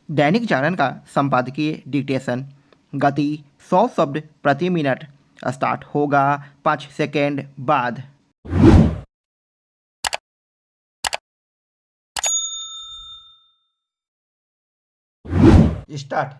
दैनिक जागरण का संपादकीय डिक्टेशन। गति 100 शब्द प्रति मिनट। स्टार्ट होगा 5 सेकेंड बाद। स्टार्ट।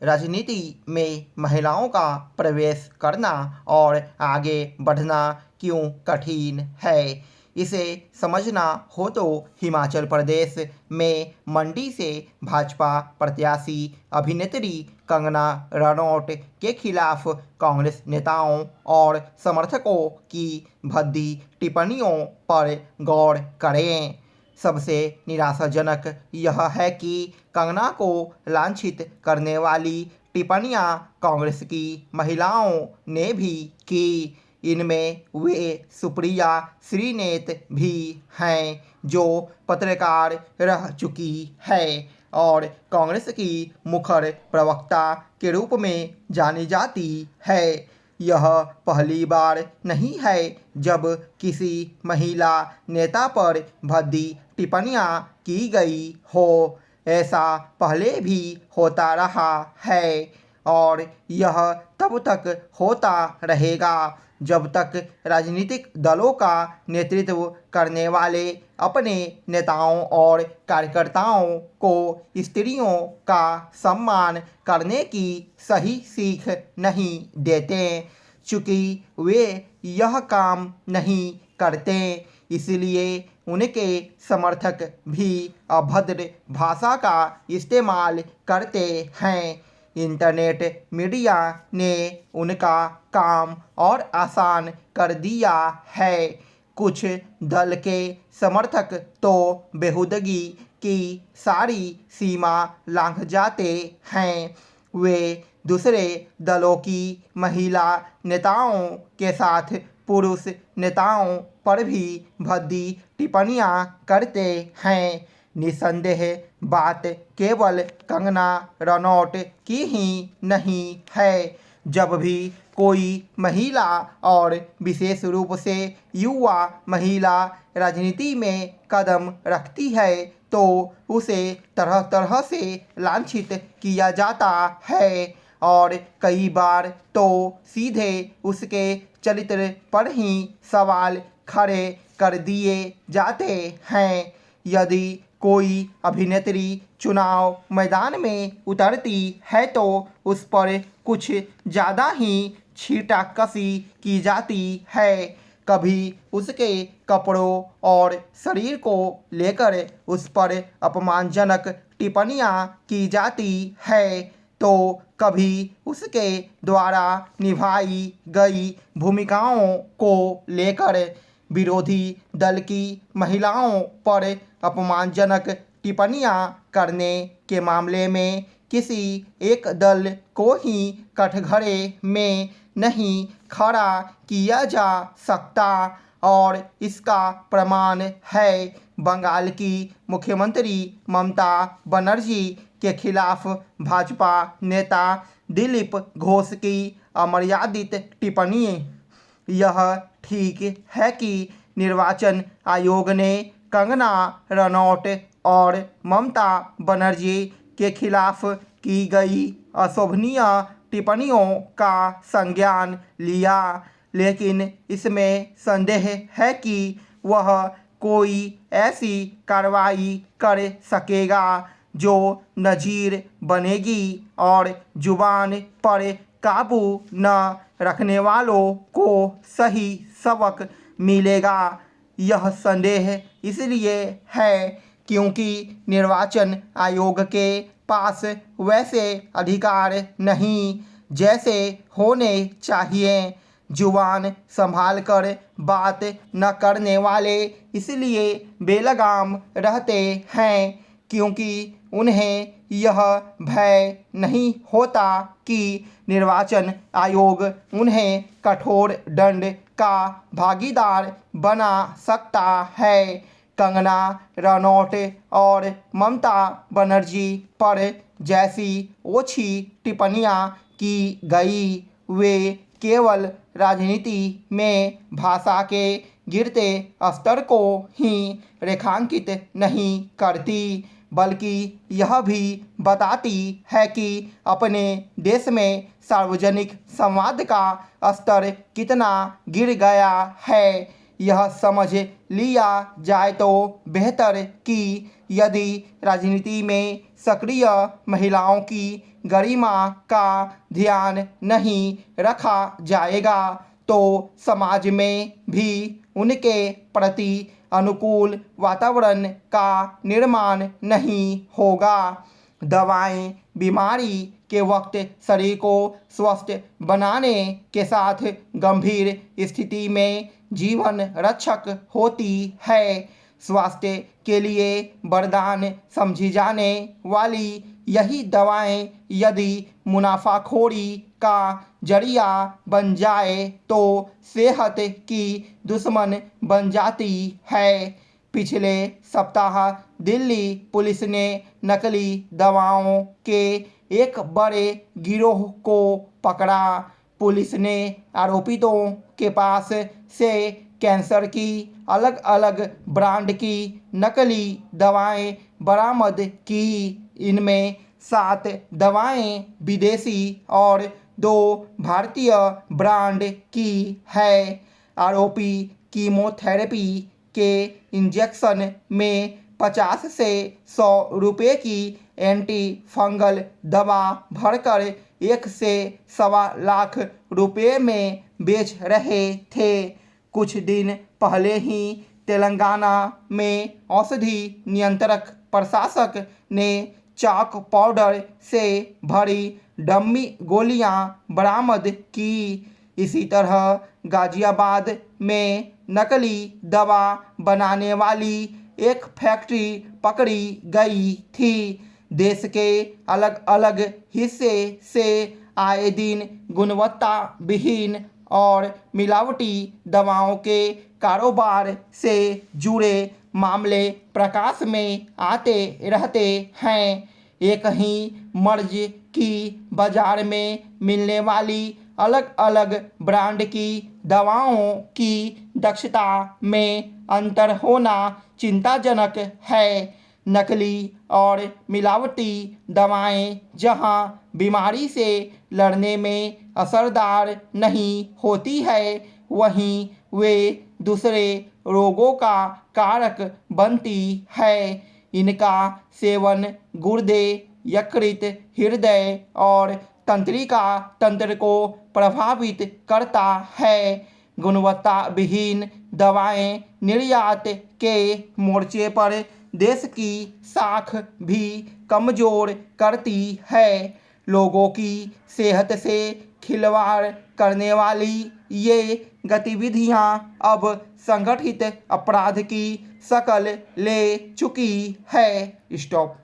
राजनीति में महिलाओं का प्रवेश करना और आगे बढ़ना क्यों कठिन है, इसे समझना हो तो हिमाचल प्रदेश में मंडी से भाजपा प्रत्याशी अभिनेत्री कंगना रनौत के खिलाफ कांग्रेस नेताओं और समर्थकों की भद्दी टिप्पणियों पर गौर करें। सबसे निराशाजनक यह है कि कंगना को लांछित करने वाली टिप्पणियां कांग्रेस की महिलाओं ने भी की। इनमें वे सुप्रिया श्रीनेत भी हैं, जो पत्रकार रह चुकी है और कांग्रेस की मुखर प्रवक्ता के रूप में जानी जाती है। यह पहली बार नहीं है जब किसी महिला नेता पर भद्दी टिप्पणियां की गई हो। ऐसा पहले भी होता रहा है और यह तब तक होता रहेगा जब तक राजनीतिक दलों का नेतृत्व करने वाले अपने नेताओं और कार्यकर्ताओं को स्त्रियों का सम्मान करने की सही सीख नहीं देते। चूँकि वे यह काम नहीं करते, इसलिए उनके समर्थक भी अभद्र भाषा का इस्तेमाल करते हैं। इंटरनेट मीडिया ने उनका काम और आसान कर दिया है। कुछ दल के समर्थक तो बेहुदगी की सारी सीमा लांघ जाते हैं। वे दूसरे दलों की महिला नेताओं के साथ पुरुष नेताओं पर भी भद्दी टिप्पणियां करते हैं। निसंदेह बात केवल कंगना रनौत की ही नहीं है। जब भी कोई महिला और विशेष रूप से युवा महिला राजनीति में कदम रखती है तो उसे तरह तरह से लांछित किया जाता है और कई बार तो सीधे उसके चरित्र पर ही सवाल खड़े कर दिए जाते हैं। यदि कोई अभिनेत्री चुनाव मैदान में उतरती है तो उस पर कुछ ज़्यादा ही छींटाकशी की जाती है। कभी उसके कपड़ों और शरीर को लेकर उस पर अपमानजनक टिप्पणियां की जाती है तो कभी उसके द्वारा निभाई गई भूमिकाओं को लेकर विरोधी दल की महिलाओं पर अपमानजनक टिप्पणियां करने के मामले में किसी एक दल को ही कठघरे में नहीं खड़ा किया जा सकता और इसका प्रमाण है बंगाल की मुख्यमंत्री ममता बनर्जी के खिलाफ भाजपा नेता दिलीप घोष की अमर्यादित टिप्पणी। यह ठीक है कि निर्वाचन आयोग ने कंगना रनौत और ममता बनर्जी के खिलाफ की गई अशोभनीय टिप्पणियों का संज्ञान लिया, लेकिन इसमें संदेह है कि वह कोई ऐसी कार्रवाई कर सकेगा जो नज़ीर बनेगी और जुबान पर काबू न रखने वालों को सही सबक मिलेगा। यह संदेह इसलिए है क्योंकि निर्वाचन आयोग के पास वैसे अधिकार नहीं जैसे होने चाहिए। जुबान संभालकर बात न करने वाले इसलिए बेलगाम रहते हैं क्योंकि उन्हें यह भय नहीं होता कि निर्वाचन आयोग उन्हें कठोर दंड का भागीदार बना सकता है। कंगना रनौत और ममता बनर्जी पर जैसी ओछी टिप्पणियां की गई वे केवल राजनीति में भाषा के गिरते स्तर को ही रेखांकित नहीं करती बल्कि यह भी बताती है कि अपने देश में सार्वजनिक संवाद का स्तर कितना गिर गया है। यह समझ लिया जाए तो बेहतर कि यदि राजनीति में सक्रिय महिलाओं की गरिमा का ध्यान नहीं रखा जाएगा तो समाज में भी उनके प्रति अनुकूल वातावरण का निर्माण नहीं होगा। दवाएं बीमारी के वक्त शरीर को स्वस्थ बनाने के साथ गंभीर स्थिति में जीवन रक्षक होती है। स्वास्थ्य के लिए वरदान समझी जाने वाली यही दवाएं यदि मुनाफाखोरी का जरिया बन जाए तो सेहत की दुश्मन बन जाती है। पिछले सप्ताह दिल्ली पुलिस ने नकली दवाओं के एक बड़े गिरोह को पकड़ा। पुलिस ने आरोपितों के पास से कैंसर की अलग अलग ब्रांड की नकली दवाएं बरामद की। इनमें 7 दवाएं विदेशी और 2 भारतीय ब्रांड की है। आरोपी कीमोथेरेपी के इंजेक्शन में 50 से 100 रुपये की एंटी फंगल दवा भरकर 1 से 1.25 लाख रुपये में बेच रहे थे। कुछ दिन पहले ही तेलंगाना में औषधि नियंत्रक प्रशासक ने चाक पाउडर से भरी डम्मी गोलियां बरामद की। इसी तरह गाजियाबाद में नकली दवा बनाने वाली एक फैक्ट्री पकड़ी गई थी। देश के अलग अलग हिस्से से आए दिन गुणवत्ता विहीन और मिलावटी दवाओं के कारोबार से जुड़े मामले प्रकाश में आते रहते हैं। एक ही मर्ज की बाजार में मिलने वाली अलग अलग ब्रांड की दवाओं की दक्षता में अंतर होना चिंताजनक है। नकली और मिलावटी दवाएं जहां बीमारी से लड़ने में असरदार नहीं होती है वहीं वे दूसरे रोगों का कारक बनती है। इनका सेवन गुर्दे, यकृत, हृदय और तंत्रिका तंत्र को प्रभावित करता है। गुणवत्ता विहीन दवाएं निर्यात के मोर्चे पर देश की साख भी कमजोर करती है। लोगों की सेहत से खिलवाड़ करने वाली ये गतिविधियां अब संगठित अपराध की शक्ल ले चुकी है। स्टॉप।